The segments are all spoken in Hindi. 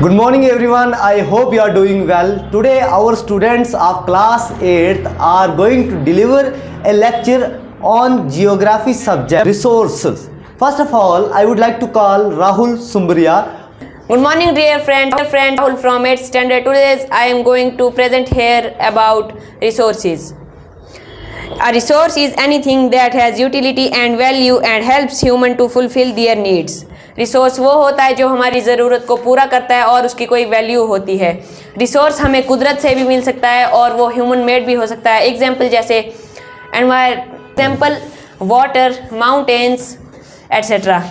Good morning everyone. I hope you are doing well. Today our students of class 8th are going to deliver a lecture on geography subject resources. First of all, I would like to call Rahul Sumbriya. Good morning dear friend Rahul from 8th standard. Today I am going to present here about resources. A resource is anything that has utility and value and helps human to fulfill their needs. Resource वो होता है जो हमारी ज़रूरत को पूरा करता है और उसकी कोई वैल्यू होती है. रिसोर्स हमें कुदरत से भी मिल सकता है और वो ह्यूमन मेड भी हो सकता है. एग्जाम्पल जैसे example water, mountains etcetera.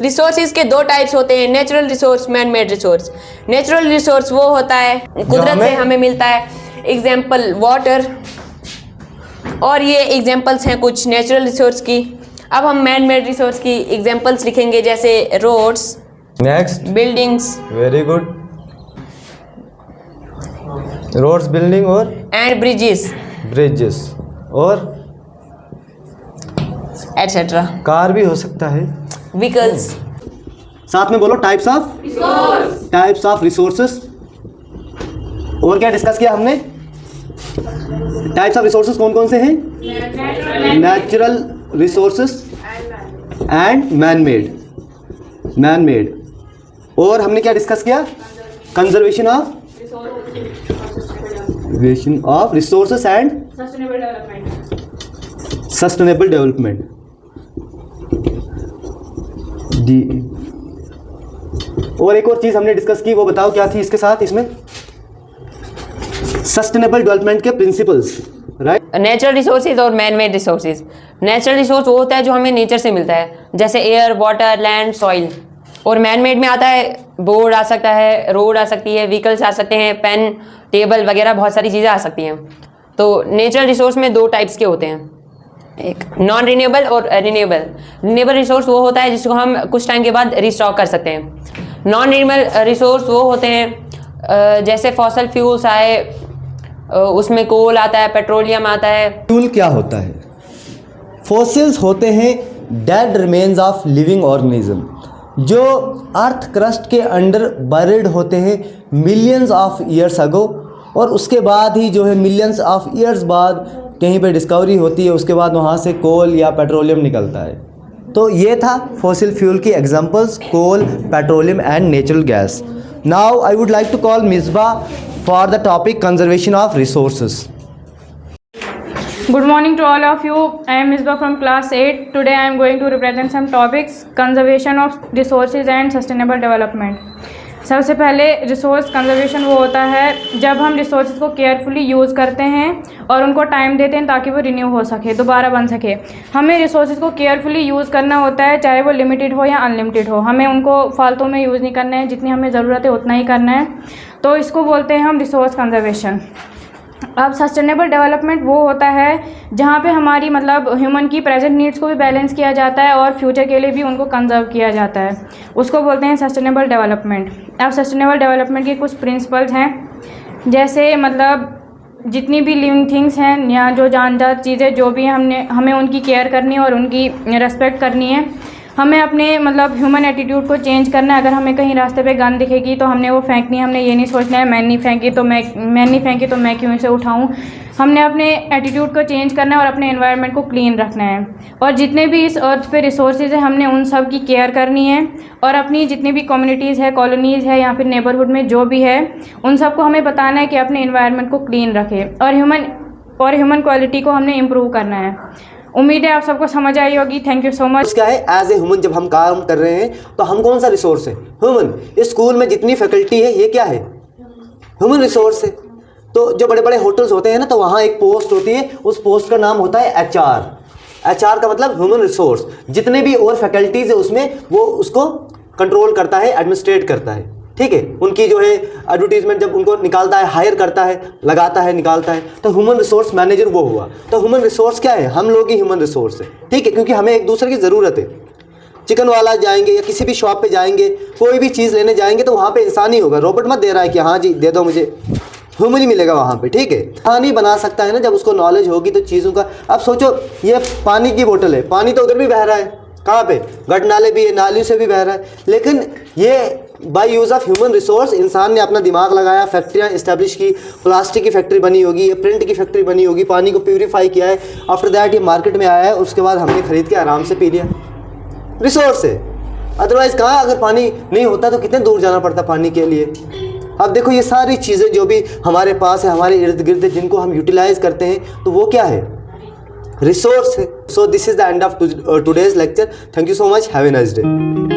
Resources के दो टाइप्स होते हैं, natural resource, man made resource. Natural resource वो होता है कुदरत से हमें मिलता है, एग्जाम्पल वाटर. और ये एग्जाम्पल्स हैं कुछ नेचुरल रिसोर्स की. अब हम मैन मेड रिसोर्स की एग्जाम्पल्स लिखेंगे जैसे roads, next buildings, very good, roads, building और एंड ब्रिजेस और एटसेट्रा. कार भी हो सकता है, व्हीकल्स. साथ में बोलो टाइप्स ऑफ रिसोर्सेस. और क्या डिस्कस किया हमने? टाइप्स ऑफ रिसोर्सेस कौन कौन से हैं? Natural resources and man made. और हमने क्या डिस्कस किया? Conservation of resources and sustainable development. और एक और चीज हमने डिस्कस की, वो बताओ क्या थी इसके साथ? इसमें सस्टेनेबल डेवलपमेंट के प्रिंसिपल्स, राइट? नेचुरल रिसोर्सेज और man made resources. Natural resource वो होता है जो हमें नेचर से मिलता है, जैसे एयर, वाटर, लैंड, सॉइल. और मैन मेड में आता है बोर्ड आ सकता है, रोड आ सकती है, व्हीकल्स आ सकते हैं, पेन, टेबल वगैरह बहुत सारी चीज़ें आ सकती हैं. तो नेचुरल रिसोर्स में दो टाइप्स के होते हैं, एक नॉन रिन्यूएबल और रिन्यूएबल. रिन्यूएबल रिसोर्स वो होता है जिसको हम कुछ टाइम के बाद रिस्टॉक कर सकते हैं. नॉन रिन्यूएबल रिसोर्स वो होते हैं जैसे फॉसल फ्यूल्स आए, उसमें कोल आता है, पेट्रोलियम आता है. फ्यूल क्या होता है? फॉसिल्स होते हैं dead remains of living organism जो अर्थ क्रस्ट के अंडर बरिड होते हैं मिलियंस ऑफ ईयर्स अगो, और उसके बाद ही जो है मिलियंस ऑफ ईयर्स बाद कहीं पे डिस्कवरी होती है, उसके बाद वहाँ से कोल या पेट्रोलियम निकलता है. तो ये था फॉसिल फ्यूल की examples, coal, petroleum and natural gas. Now I would like to call Misbah for the topic conservation of resources. Good morning to all of you. I am Misbah from class 8. Today I am going to represent some topics, conservation of resources and sustainable development. सबसे पहले रिसोर्स कंजर्वेशन वो होता है जब हम रिसोर्सेज को केयरफुली यूज़ करते हैं और उनको टाइम देते हैं ताकि वो रिन्यू हो सके, दोबारा बन सके. हमें रिसोर्सेज को केयरफुली यूज़ करना होता है, चाहे वो लिमिटेड हो या अनलिमिटेड हो. हमें उनको फालतू में यूज़ नहीं करना है, जितनी हमें ज़रूरत है उतना ही करना है. तो इसको बोलते हैं हम रिसोर्स कंजर्वेशन. अब सस्टेनेबल डेवलपमेंट वो होता है जहाँ पे हमारी मतलब ह्यूमन की प्रेजेंट नीड्स को भी बैलेंस किया जाता है और फ्यूचर के लिए भी उनको कंजर्व किया जाता है. उसको बोलते हैं सस्टेनेबल डेवलपमेंट. अब सस्टेनेबल डेवलपमेंट के कुछ प्रिंसिपल्स हैं, जैसे मतलब जितनी भी लिविंग थिंग्स हैं या जो जानदार चीज़ें जो भी हमें उनकी केयर करनी है और उनकी रेस्पेक्ट करनी है. हमें अपने मतलब ह्यूमन एटीट्यूड को चेंज करना है. अगर हमें कहीं रास्ते पे गन दिखेगी तो हमने वो फेंकनी है. हमने ये नहीं सोचना है मैंने नहीं फेंकी तो मैं क्यों इसे उठाऊं. हमने अपने एटीट्यूड को चेंज करना है और अपने एनवायरनमेंट को क्लीन रखना है. और जितने भी इस अर्थ पे रिसोर्सेज है हमने उन सब की केयर करनी है. और अपनी जितनी भी कम्युनिटीज़ है, कॉलोनीज़ है या फिर नेबरहुड में जो भी है, उन सबको हमें बताना है कि अपने एनवायरनमेंट को क्लीन रखें और ह्यूमन क्वालिटी को हमने इम्प्रूव करना है. उम्मीद है आप सबको समझ आई होगी. Thank you so much. क्या है, एज ए ह्यूमन जब हम काम कर रहे हैं तो हम कौन सा रिसोर्स है? ह्यूमन. इस स्कूल में जितनी फैकल्टी है ये क्या है? ह्यूमन रिसोर्स है. तो जो बड़े बड़े होटल्स होते हैं ना, तो वहाँ एक पोस्ट होती है, उस पोस्ट का नाम होता है HR. HR का मतलब ह्यूमन रिसोर्स. जितने भी और फैकल्टीज है उसमें वो उसको कंट्रोल करता है, एडमिनिस्ट्रेट करता है. ठीक है, उनकी जो है एडवर्टीजमेंट जब उनको निकालता है, हायर करता है, लगाता है, निकालता है, तो ह्यूमन रिसोर्स मैनेजर वो हुआ. तो ह्यूमन रिसोर्स क्या है? हम लोग ही ह्यूमन रिसोर्स है. ठीक है, क्योंकि हमें एक दूसरे की ज़रूरत है. चिकन वाला जाएंगे या किसी भी शॉप पे जाएंगे, कोई भी चीज़ लेने जाएंगे तो वहाँ पे इंसान ही होगा. रोबोट मत दे रहा है कि हाँ जी दे दो मुझे, ह्यूमन ही मिलेगा वहाँ पे. ठीक है, पानी बना सकता है ना जब उसको नॉलेज होगी तो चीज़ों का. अब सोचो ये पानी की बोतल है, पानी तो उधर भी बह रहा है, कहाँ पे? गट नाले भी है, नालियों से भी बह रहा है, लेकिन ये by use of human resource, इंसान ने अपना दिमाग लगाया, फैक्ट्रियाँ इस्टेब्लिश की, प्लास्टिक की फैक्ट्री बनी होगी, प्रिंट की फैक्ट्री बनी होगी, पानी को प्यूरीफाई किया है, आफ्टर दैट ये मार्केट में आया है, उसके बाद हमने खरीद के आराम से पी लिया। रिसोर्स है। अदरवाइज़ कहाँ अगर पानी नहीं होता तो कितने दूर जाना पड़ता पानी के लिए। अब देखो ये सारी चीज़ें जो भी हमारे पास है, हमारे इर्द गिर्द, जिनको हम यूटिलाइज करते हैं, तो वो क्या है? रिसोर्स है। So this is the end of today's lecture. Thank you so much, have a nice day.